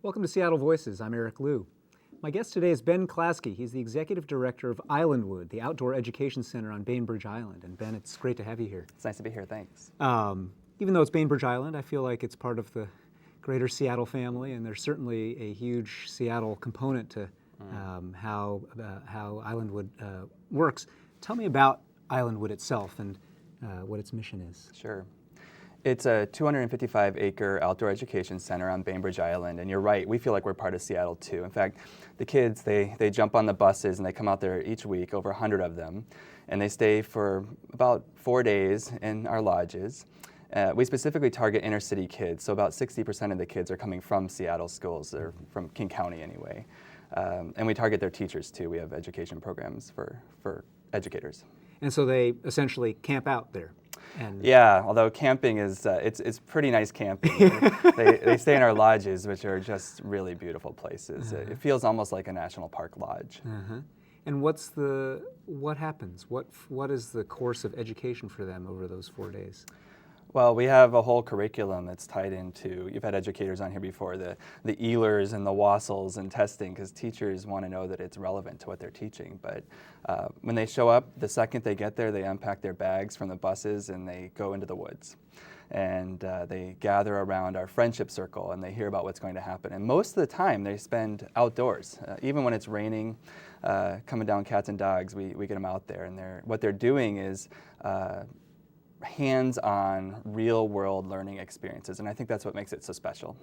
Welcome to Seattle Voices. I'm Eric Liu. My guest today is Ben Klasky. He's the executive director of Islandwood, the outdoor education center on Bainbridge Island. And Ben, it's great to have you here. It's nice to be here, thanks. Even though it's Bainbridge Island, I feel like it's part of the greater Seattle family, and there's certainly a huge Seattle component to how Islandwood works. Tell me about Islandwood itself and what its mission is. Sure. It's a 255-acre outdoor education center on Bainbridge Island, and you're right, we feel like we're part of Seattle too. In fact, the kids, they jump on the buses and they come out there each week, over 100 of them, and they stay for about 4 days in our lodges. We specifically target inner city kids, so about 60% of the kids are coming from Seattle schools, or from King County anyway. And we target their teachers too. We have education programs for educators. And so they essentially camp out there. Yeah, although camping is, it's pretty nice camping. They stay in our lodges, which are just really beautiful places. It feels almost like a national park lodge. And what happens? What is the course of education for them over those 4 days? Well, we have a whole curriculum that's tied into, you've had educators on here before, the ELers and the WASLs and testing, because teachers want to know that it's relevant to what they're teaching. But when they show up, the second they get there, they unpack their bags from the buses and they go into the woods. And they gather around our friendship circle and they hear about what's going to happen. And most of the time they spend outdoors. Even when it's raining, coming down cats and dogs, we get them out there. And what they're doing is hands-on, real-world learning experiences, and I think that's what makes it so special.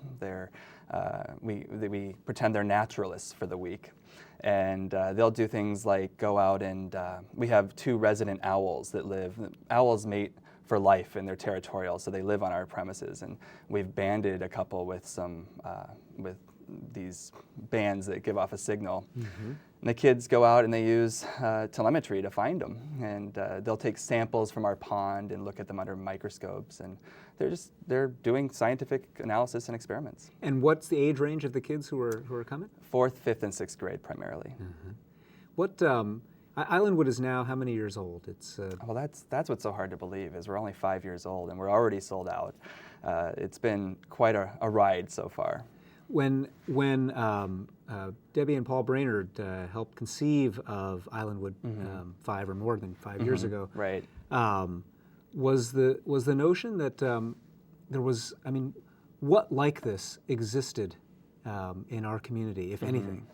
We pretend they're naturalists for the week, and they'll do things like go out and we have 2 resident owls that live. Owls mate for life and they're territorial, so they live on our premises, and we've banded a couple with with these bands that give off a signal. And the kids go out and they use telemetry to find them, and they'll take samples from our pond and look at them under microscopes, and they're doing scientific analysis and experiments. And what's the age range of the kids who are coming? 4th, 5th, and 6th grade primarily. What Islandwood is now how many years old? It's well, that's what's so hard to believe, is we're only 5 years old and we're already sold out. It's been quite a ride so far. When Debbie and Paul Brainerd helped conceive of Islandwood 5 or more than 5 years ago, right? Was the notion that there was, what like this existed in our community, if anything?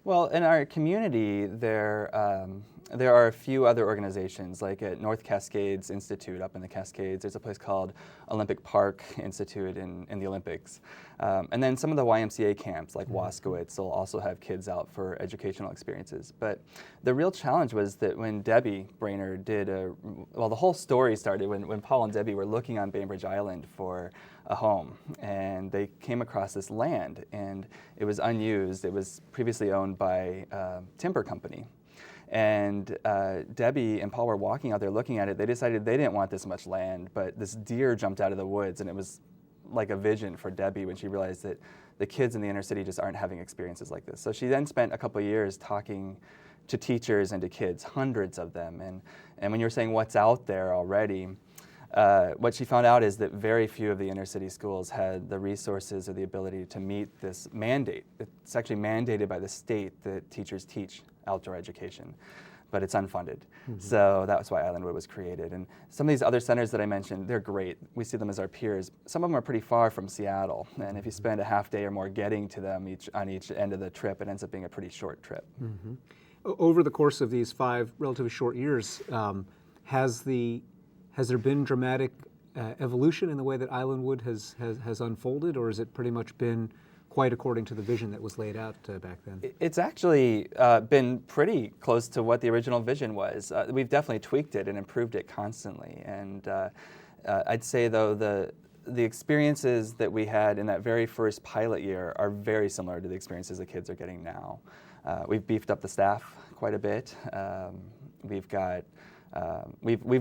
Well, in our community, there are a few other organizations, like at North Cascades Institute up in the Cascades. There's a place called Olympic Park Institute in the Olympics. And then some of the YMCA camps, like Waskowitz, will also have kids out for educational experiences. But the real challenge was that when Debbie Brainerd the whole story started when Paul and Debbie were looking on Bainbridge Island for a home, and they came across this land, and it was unused. It was previously owned by a timber company. And Debbie and Paul were walking out there looking at it. They decided they didn't want this much land, but this deer jumped out of the woods, and it was like a vision for Debbie when she realized that the kids in the inner city just aren't having experiences like this. So she then spent a couple of years talking to teachers and to kids, hundreds of them. And when you're saying what's out there already, what she found out is that very few of the inner city schools had the resources or the ability to meet this mandate. It's actually mandated by the state that teachers teach outdoor education, but it's unfunded. So that's why Islandwood was created. And some of these other centers that I mentioned, they're great. We see them as our peers. Some of them are pretty far from Seattle, and if you spend a half day or more getting to them on each end of the trip, it ends up being a pretty short trip. Over the course of these 5 relatively short years, has there been dramatic evolution in the way that Islandwood has unfolded, or has it pretty much been quite according to the vision that was laid out back then? It's actually been pretty close to what the original vision was. We've definitely tweaked it and improved it constantly. And I'd say, though, the experiences that we had in that very first pilot year are very similar to the experiences the kids are getting now. We've beefed up the staff quite a bit. We've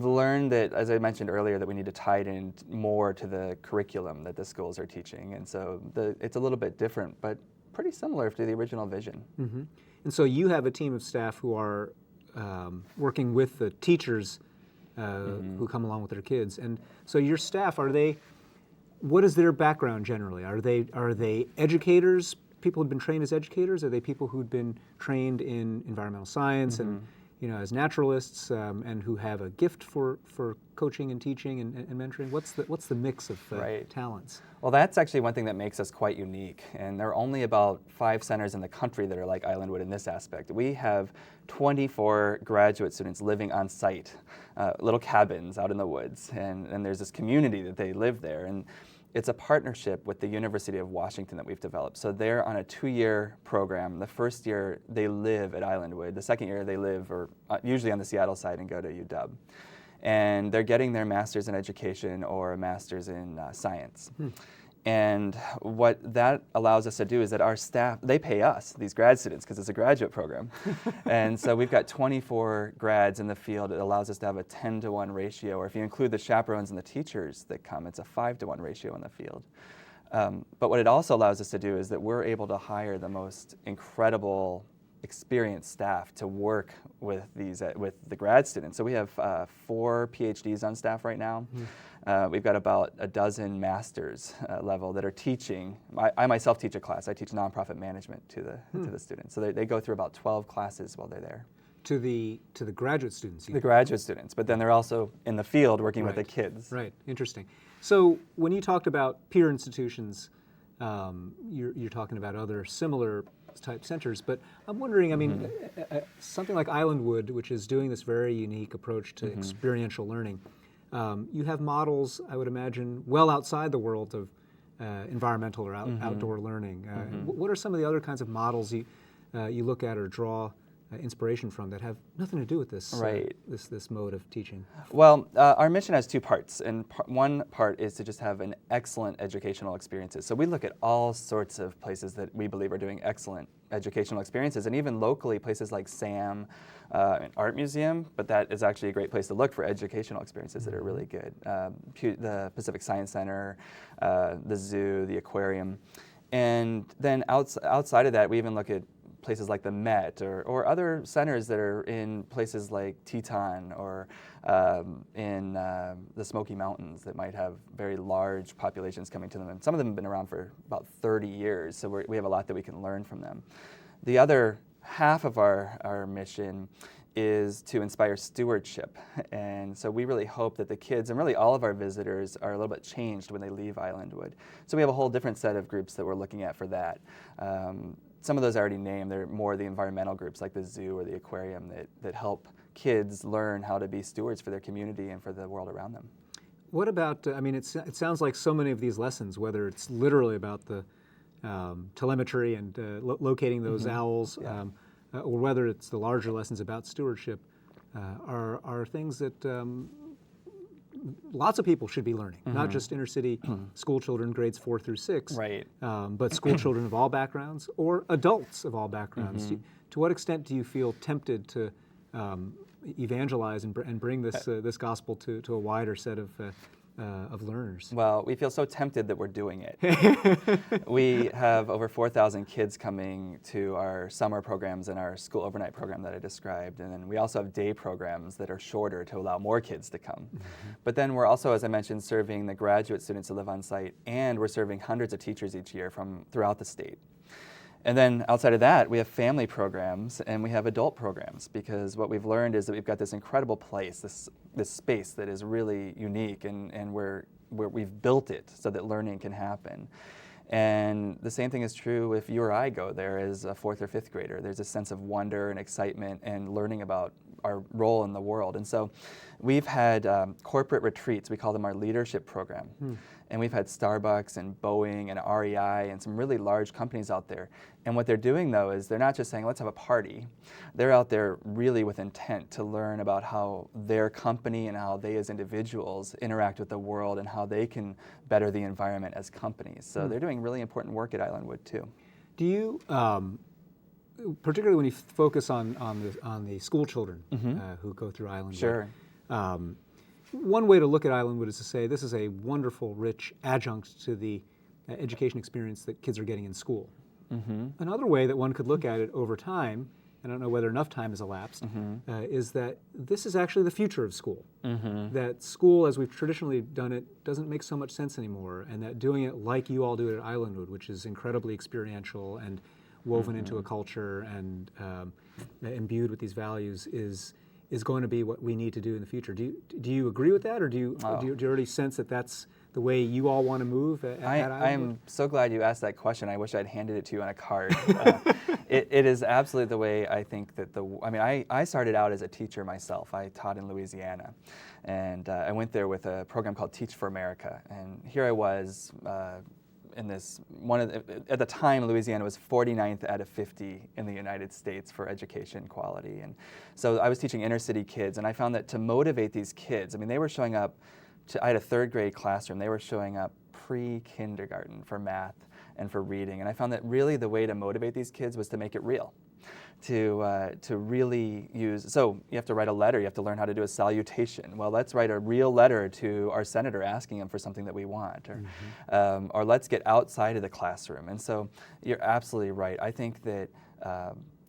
learned that, as I mentioned earlier, that we need to tie it in more to the curriculum that the schools are teaching, and so it's a little bit different, but pretty similar to the original vision. And so you have a team of staff who are working with the teachers who come along with their kids, and so your staff, are they What is their background generally? Are they educators, people who've been trained as educators? Are they people who'd been trained in environmental science and as naturalists, and who have a gift for coaching and teaching and mentoring? What's the mix of talents? Well, that's actually one thing that makes us quite unique. And there are only about 5 centers in the country that are like Islandwood in this aspect. We have 24 graduate students living on site, little cabins out in the woods. And there's this community that they live there. And it's a partnership with the University of Washington that we've developed. So they're on a 2-year program. The first year they live at Islandwood. The second year they live, or usually on the Seattle side, and go to UW. And they're getting their master's in education or a master's in science. And what that allows us to do is that our staff, they pay us, these grad students, because it's a graduate program. And so we've got 24 grads in the field. It allows us to have a 10-to-1 ratio, or if you include the chaperones and the teachers that come, it's a 5-to-1 ratio in the field. But what it also allows us to do is that we're able to hire the most incredible, experienced staff to work with the grad students. So we have 4 PhDs on staff right now. We've got about a dozen masters level that are teaching. I myself teach a class. I teach nonprofit management to the students. So they go through about 12 classes while they're there. To the graduate students? The graduate students, but then they're also in the field working with the kids. Right, interesting. So when you talked about peer institutions, you're talking about other similar type centers, but I'm wondering, I mean, something like Islandwood, which is doing this very unique approach to experiential learning, you have models, I would imagine, well outside the world of environmental or outdoor learning. What are some of the other kinds of models you look at or draw inspiration from that have nothing to do with this this mode of teaching? Well, our mission has 2 parts, and one part is to just have an excellent educational experiences. So we look at all sorts of places that we believe are doing excellent educational experiences, and even locally places like SAM, an art museum, but that is actually a great place to look for educational experiences that are really good. The Pacific Science Center, the zoo, the aquarium, and then outside of that, we even look at places like the Met or other centers that are in places like Teton or in the Smoky Mountains that might have very large populations coming to them. And some of them have been around for about 30 years, so we have a lot that we can learn from them. The other half of our mission is to inspire stewardship. And so we really hope that the kids and really all of our visitors are a little bit changed when they leave Islandwood. So we have a whole different set of groups that we're looking at for that. Some of those I already named. They're more the environmental groups like the zoo or the aquarium that help kids learn how to be stewards for their community and for the world around them. What about, I mean, it sounds like so many of these lessons, whether it's literally about the telemetry and locating those owls, or whether it's the larger lessons about stewardship, are things that lots of people should be learning, not just inner city school children, grades 4 through 6, but school children of all backgrounds or adults of all backgrounds. To what extent do you feel tempted to evangelize and bring this gospel to a wider set of learners? Well, we feel so tempted that we're doing it. We have over 4,000 kids coming to our summer programs and our school overnight program that I described, and then we also have day programs that are shorter to allow more kids to come. But then we're also, as I mentioned, serving the graduate students who live on site, and we're serving hundreds of teachers each year from throughout the state. And then outside of that, we have family programs and we have adult programs, because what we've learned is that we've got this incredible place, this space that is really unique, and we've built it so that learning can happen. And the same thing is true if you or I go there as a 4th or 5th grader. There's a sense of wonder and excitement and learning about our role in the world. And so we've had corporate retreats. We call them our leadership program. And we've had Starbucks and Boeing and REI and some really large companies out there. And what they're doing, though, is they're not just saying, let's have a party. They're out there really with intent to learn about how their company and how they as individuals interact with the world and how they can better the environment as companies. So they're doing really important work at Islandwood, too. Do you, particularly when you focus on the school children who go through Islandwood, Sure. One way to look at Islandwood is to say this is a wonderful, rich adjunct to the education experience that kids are getting in school. Another way that one could look at it over time I don't know whether enough time has elapsed, is that this is actually the future of school. That school, as we've traditionally done it, doesn't make so much sense anymore, and that doing it like you all do it at Islandwood, which is incredibly experiential and woven into a culture and imbued with these values, is going to be what we need to do in the future. Do you agree with that, or do you already sense that that's the way you all want to move at Islandwood? I am so glad you asked that question. I wish I'd handed it to you on a card. It is absolutely the way I think that I started out as a teacher myself. I taught in Louisiana, and I went there with a program called Teach for America. And here I was in this at the time, Louisiana was 49th out of 50 in the United States for education quality. And so I was teaching inner city kids, and I found that to motivate these kids, they were showing up I had a third grade classroom. They were showing up pre-kindergarten for math and for reading. And I found that really the way to motivate these kids was to make it real. To really use, so you have to write a letter, you have to learn how to do a salutation. Well, let's write a real letter to our senator asking him for something that we want, or let's get outside of the classroom. And so you're absolutely right. I think that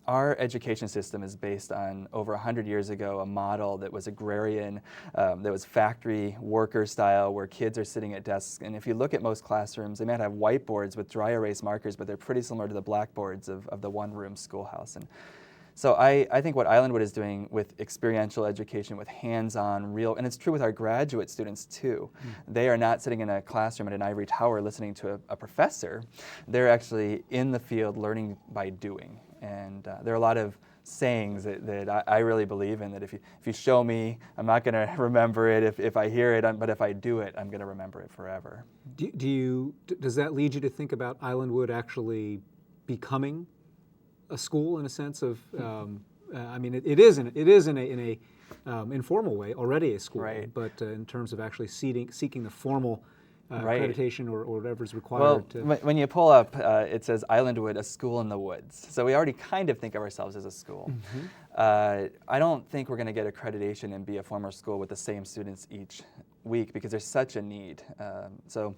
our education system is based on, over 100 years ago, a model that was agrarian, that was factory worker style, where kids are sitting at desks. And if you look at most classrooms, they might have whiteboards with dry erase markers, but they're pretty similar to the blackboards of the one-room schoolhouse. And so I think what Islandwood is doing with experiential education, with hands-on, real, and it's true with our graduate students too. They are not sitting in a classroom at an ivory tower listening to a professor. They're actually in the field learning by doing. And there are a lot of sayings that I really believe in, that if you show me, I'm not going to remember it. If I hear it, but if I do it, I'm going to remember it forever. Does that lead you to think about Islandwood actually becoming a school, in a sense of, it is in a informal way already a school, right. But in terms of actually seeking the formal accreditation or whatever is required. Well, when you pull up, it says Islandwood, a school in the woods. So we already kind of think of ourselves as a school. I don't think we're going to get accreditation and be a formal school with the same students each week, because there's such a need. So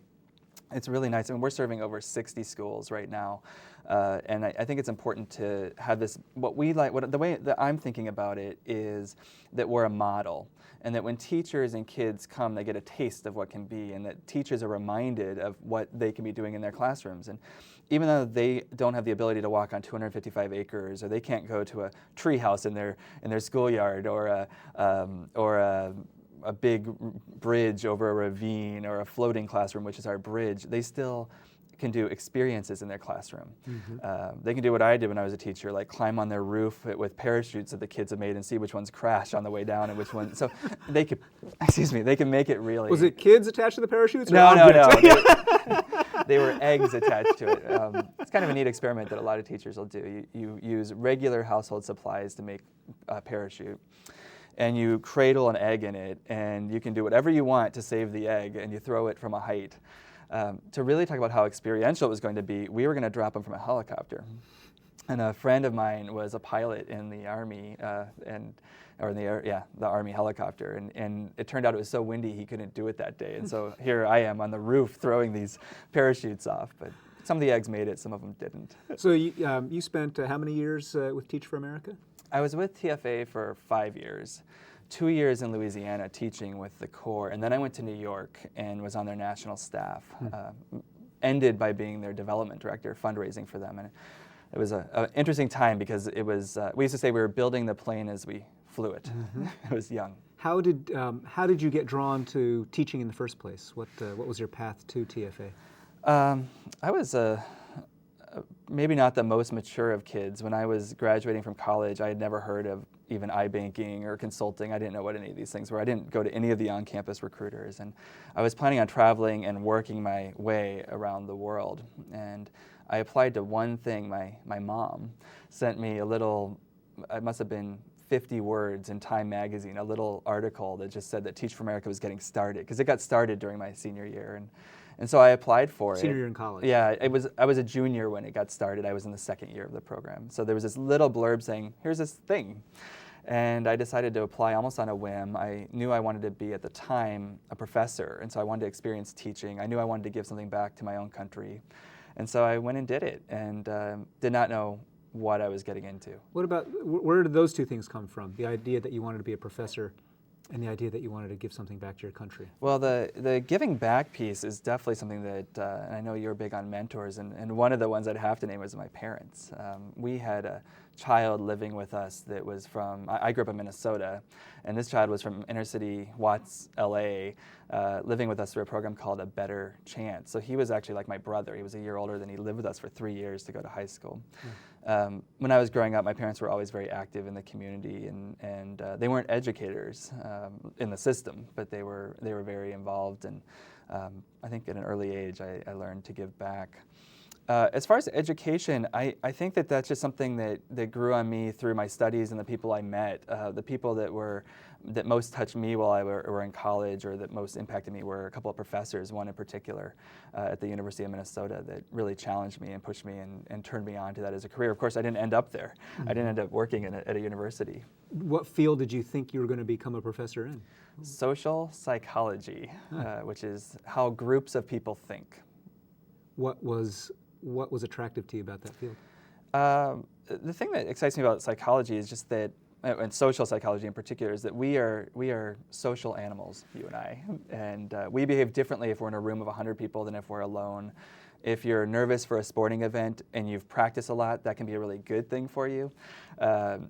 it's really nice. We're serving over 60 schools right now. And I think it's important to have this, the way that I'm thinking about it is that we're a model, and that when teachers and kids come, they get a taste of what can be, and that teachers are reminded of what they can be doing in their classrooms. And even though they don't have the ability to walk on 255 acres, or they can't go to a tree house in their schoolyard, or a big bridge over a ravine, or a floating classroom, which is our bridge, they still can do experiences in their classroom. They can do what I did when I was a teacher, like climb on their roof with parachutes that the kids have made and see which ones crash on the way down and which ones. So they could, they can make it really. Was it kids attached to the parachutes? No. They were eggs attached to it. It's kind of a neat experiment that a lot of teachers will do. You use regular household supplies to make a parachute, and you cradle an egg in it, and you can do whatever you want to save the egg, and you throw it from a height. To really talk about how experiential it was going to be, we were going to drop them from a helicopter. And a friend of mine was a pilot in the Army, the Army helicopter. And it turned out it was so windy he couldn't do it that day. And so here I am on the roof throwing these parachutes off. But some of the eggs made it, some of them didn't. So you spent how many years with Teach for America? I was with TFA for 5 years. 2 years in Louisiana teaching with the Corps, and then I went to New York and was on their national staff. Ended by being their development director, fundraising for them. And it was an interesting time, because it was, we used to say we were building the plane as we flew it. It was young. How did you get drawn to teaching in the first place? What was your path to TFA? I was maybe not the most mature of kids. When I was graduating from college, I had never heard of even iBanking or consulting. I didn't know what any of these things were. I didn't go to any of the on-campus recruiters. And I was planning on traveling and working my way around the world. And I applied to one thing. My mom sent me a little, it must have been 50 words in Time magazine, a little article that just said that Teach for America was getting started, because it got started during my senior year. And so I applied for it. Senior year in college. Yeah, I was a junior when it got started. I was in the second year of the program. So there was this little blurb saying, here's this thing. And I decided to apply almost on a whim. I knew I wanted to be, at the time, a professor, and so I wanted to experience teaching. I knew I wanted to give something back to my own country. And so I went and did it, and did not know what I was getting into. What about, where did those two things come from? The idea that you wanted to be a professor and the idea that you wanted to give something back to your country? Well, the giving back piece is definitely something that, and I know you're big on mentors, and one of the ones I'd have to name was my parents. We had a child living with us that was from, I grew up in Minnesota, and this child was from inner city Watts, LA, living with us through a program called A Better Chance. So he was actually like my brother. He was a year older than he lived with us for 3 years to go to high school. When I was growing up, my parents were always very active in the community, and they weren't educators in the system, but they were very involved. And I think at an early age, I learned to give back. As far as education, I think that that's just something that grew on me through my studies and the people I met. The people that most touched me while I were in college, or that most impacted me, were a couple of professors, one in particular at the University of Minnesota, that really challenged me and pushed me and turned me on to that as a career. Of course, I didn't end up there. I didn't end up working at a university. What field did you think you were going to become a professor in? Social psychology, which is how groups of people think. What was attractive to you about that field? The thing that excites me about psychology is just that, and social psychology in particular, is that we are social animals, you and I, and we behave differently if we're in a room of 100 people than if we're alone. If you're nervous for a sporting event and you've practiced a lot, that can be a really good thing for you.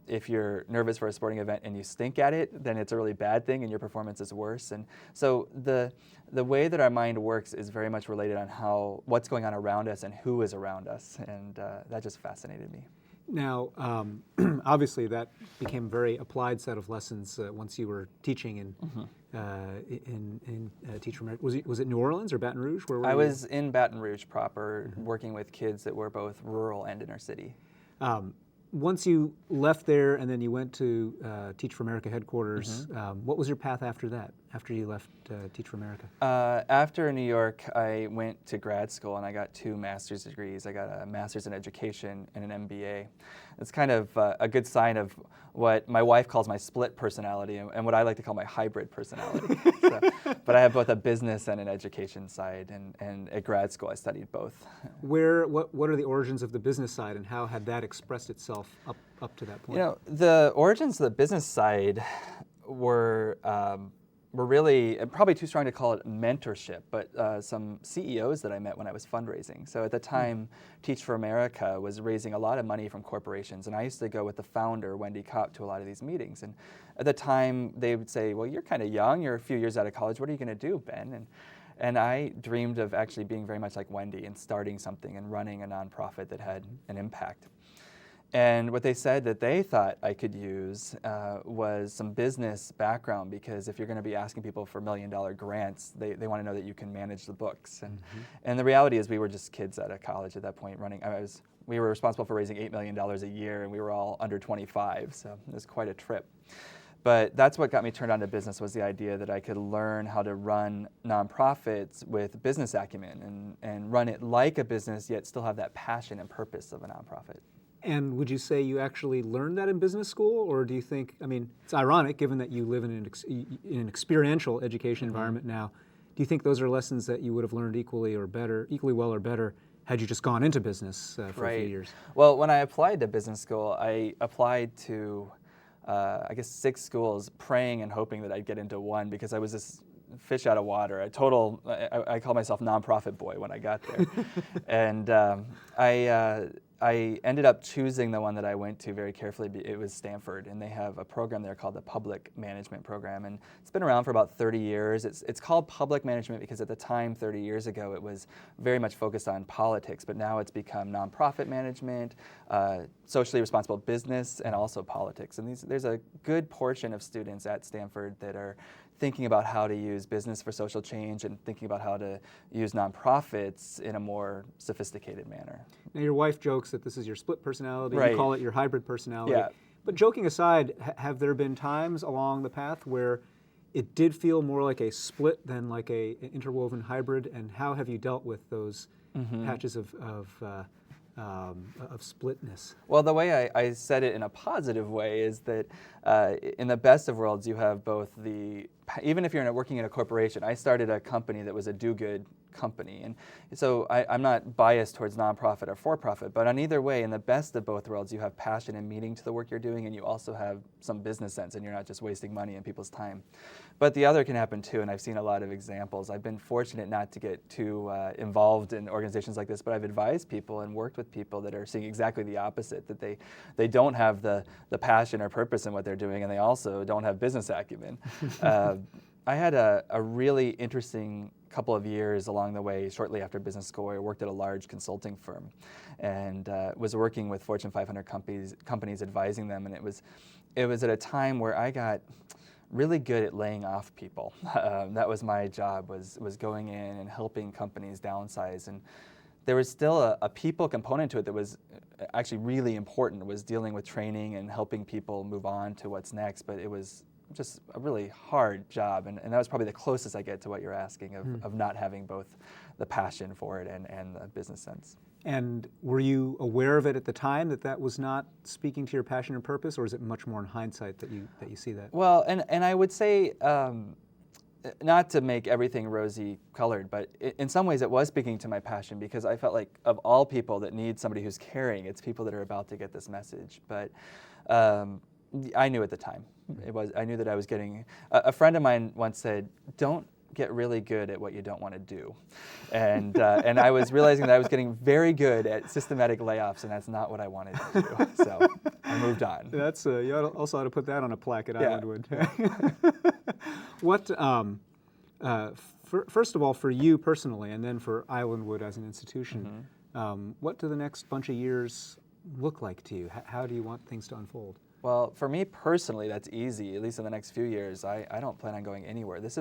If you're nervous for a sporting event and you stink at it, then it's a really bad thing and your performance is worse. And so the way that our mind works is very much related on what's going on around us and who is around us, and that just fascinated me. Now, obviously, that became a very applied set of lessons once you were teaching in Teach for America. Was it New Orleans or Baton Rouge? Where were you? I was in Baton Rouge proper, working with kids that were both rural and inner city. Once you left there and then you went to Teach for America headquarters, what was your path after that, after you left Teach for America? After New York, I went to grad school and I got 2 master's degrees. I got a master's in education and an MBA. It's kind of a good sign of what my wife calls my split personality and what I like to call my hybrid personality. But I have both a business and an education side, and at grad school I studied both. What are the origins of the business side, and how had that expressed itself up to that point? You know, the origins of the business side were really, probably too strong to call it mentorship, but some CEOs that I met when I was fundraising. So at the time, Teach for America was raising a lot of money from corporations, and I used to go with the founder, Wendy Kopp, to a lot of these meetings. And at the time, they would say, well, you're kind of young, you're a few years out of college, what are you going to do, Ben? And I dreamed of actually being very much like Wendy and starting something and running a nonprofit that had an impact. And what they said that they thought I could use was some business background, because if you're going to be asking people for $1 million grants, they want to know that you can manage the books. And the reality is we were just kids out of college at that point running. We were responsible for raising $8 million a year, and we were all under 25, so it was quite a trip. But that's what got me turned on to business, was the idea that I could learn how to run nonprofits with business acumen and run it like a business, yet still have that passion and purpose of a nonprofit. And would you say you actually learned that in business school, or do you think, I mean, it's ironic given that you live in an experiential education environment now, do you think those are lessons that you would have learned equally well or better had you just gone into business for a few years? Well, when I applied to business school, I applied to, I guess, 6 schools, praying and hoping that I'd get into one, because I was this fish out of water, I call myself nonprofit boy when I got there. And I ended up choosing the one that I went to very carefully. It was Stanford, and they have a program there called the Public Management Program, and it's been around for about 30 years. It's called Public Management because at the time, 30 years ago, it was very much focused on politics, but now it's become nonprofit management, socially responsible business, and also politics. And there's a good portion of students at Stanford that are thinking about how to use business for social change and thinking about how to use nonprofits in a more sophisticated manner. Now, your wife jokes that this is your split personality. Right. You call it your hybrid personality. Yeah. But joking aside, have there been times along the path where it did feel more like a split than like an interwoven hybrid? And how have you dealt with those patches of splitness? Well, the way I said it in a positive way is that in the best of worlds, you have both even if you're working in a corporation, I started a company that was a do-good company. And so I'm not biased towards nonprofit or for-profit, but on either way, in the best of both worlds, you have passion and meaning to the work you're doing, and you also have some business sense, and you're not just wasting money and people's time. But the other can happen too, and I've seen a lot of examples. I've been fortunate not to get too involved in organizations like this, but I've advised people and worked with people that are seeing exactly the opposite, that they don't have the passion or purpose in what they're doing, and they also don't have business acumen. I had a really interesting couple of years along the way. Shortly after business school, I worked at a large consulting firm and was working with Fortune 500 companies advising them, and it was at a time where I got really good at laying off people. That was my job, was going in and helping companies downsize. And there was still a people component to it that was actually really important. It was dealing with training and helping people move on to what's next, but it was just a really hard job, and that was probably the closest I get to what you're asking of not having both the passion for it and the business sense. And were you aware of it at the time that was not speaking to your passion and purpose, or is it much more in hindsight that you see that? Well, and I would say, not to make everything rosy colored, but in some ways it was speaking to my passion, because I felt like of all people that need somebody who's caring, it's people that are about to get this message. But I knew at the time. I knew that I was getting. A friend of mine once said, "Don't get really good at what you don't want to do," and I was realizing that I was getting very good at systematic layoffs, and that's not what I wanted to do. So I moved on. That's you also ought to put that on a plaque at Islandwood. What? First of all, for you personally, and then for Islandwood as an institution, what do the next bunch of years look like to you? How do you want things to unfold? Well, for me personally, that's easy. At least in the next few years, I don't plan on going anywhere. I've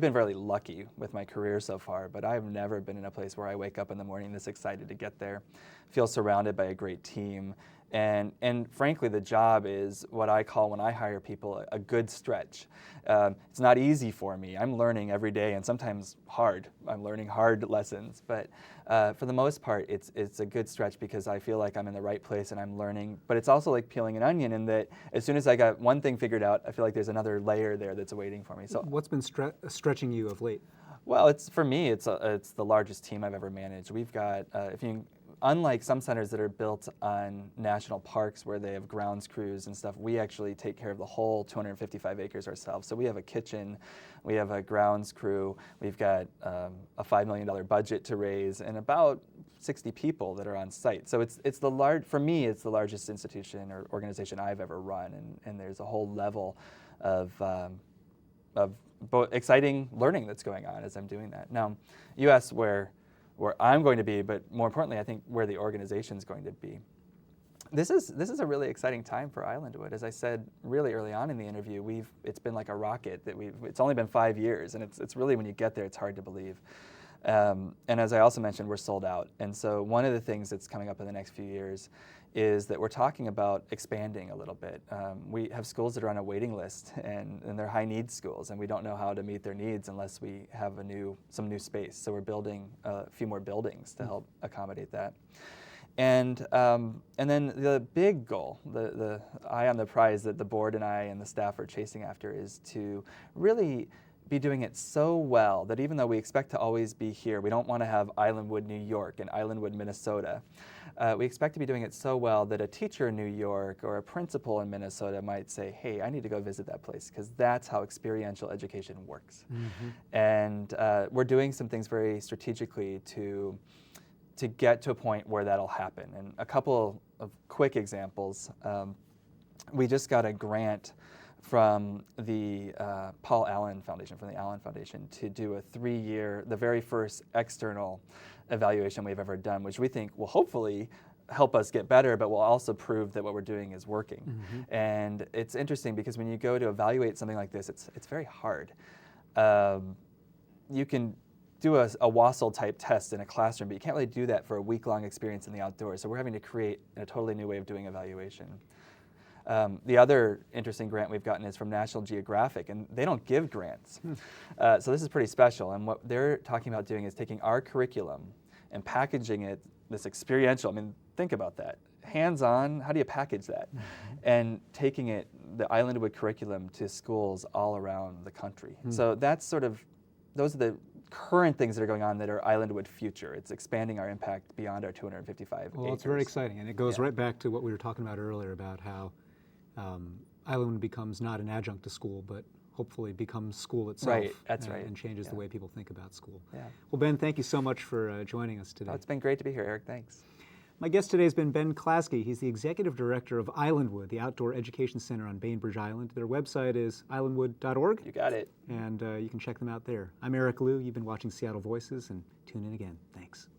been very lucky with my career so far, but I've never been in a place where I wake up in the morning this excited to get there, feel surrounded by a great team, and frankly, the job is what I call, when I hire people, a good stretch. It's not easy for me. I'm learning every day, and sometimes hard. I'm learning hard lessons, but for the most part, it's a good stretch because I feel like I'm in the right place and I'm learning. But it's also like peeling an onion in that as soon as I got one thing figured out, I feel like there's another layer there that's awaiting for me. So what's been stretching you of late? Well, for me, it's the largest team I've ever managed. We've got, unlike some centers that are built on national parks where they have grounds crews and stuff, we actually take care of the whole 255 acres ourselves. So we have a kitchen, we have a grounds crew, we've got a $5 million budget to raise, and about 60 people that are on site. So for me, it's the largest institution or organization I've ever run, and there's a whole level of both exciting learning that's going on as I'm doing that. Now, you asked where I'm going to be, but more importantly, I think where the organization's going to be. This is a really exciting time for Islandwood. As I said really early on in the interview, it's been like a rocket it's only been 5 years, and it's really, when you get there, it's hard to believe. And as I also mentioned, we're sold out. And so one of the things that's coming up in the next few years is that we're talking about expanding a little bit. We have schools that are on a waiting list, and they're high needs schools, and we don't know how to meet their needs unless we have some new space. So we're building a few more buildings to help accommodate that. And then the big goal, the eye on the prize that the board and I and the staff are chasing after, is to really be doing it so well that even though we expect to always be here, we don't want to have Islandwood, New York and Islandwood, Minnesota. We expect to be doing it so well that a teacher in New York or a principal in Minnesota might say, hey, I need to go visit that place, because that's how experiential education works. And we're doing some things very strategically to get to a point where that'll happen. And a couple of quick examples. We just got a grant from the Paul Allen Foundation, from the Allen Foundation, to do a 3-year, the very first external evaluation we've ever done, which we think will hopefully help us get better, but will also prove that what we're doing is working. And it's interesting because when you go to evaluate something like this, it's very hard. You can do a WASL type test in a classroom, but you can't really do that for a week-long experience in the outdoors. So we're having to create a totally new way of doing evaluation. The other interesting grant we've gotten is from National Geographic, and they don't give grants. So this is pretty special, and what they're talking about doing is taking our curriculum and packaging it, this experiential, I mean, think about that. Hands-on, how do you package that? And taking the Islandwood curriculum to schools all around the country. So that's sort of those are the current things that are going on that are Islandwood future. It's expanding our impact beyond our 255 Well, acres. it's very exciting, and it goes right back to what we were talking about earlier about how Islandwood becomes not an adjunct to school, but hopefully becomes school itself. Right, that's right. And changes the way people think about school. Yeah. Well, Ben, thank you so much for joining us today. Oh, it's been great to be here, Eric. Thanks. My guest today has been Ben Klasky. He's the executive director of Islandwood, the outdoor education center on Bainbridge Island. Their website is islandwood.org. You got it. And you can check them out there. I'm Eric Liu. You've been watching Seattle Voices, and tune in again. Thanks.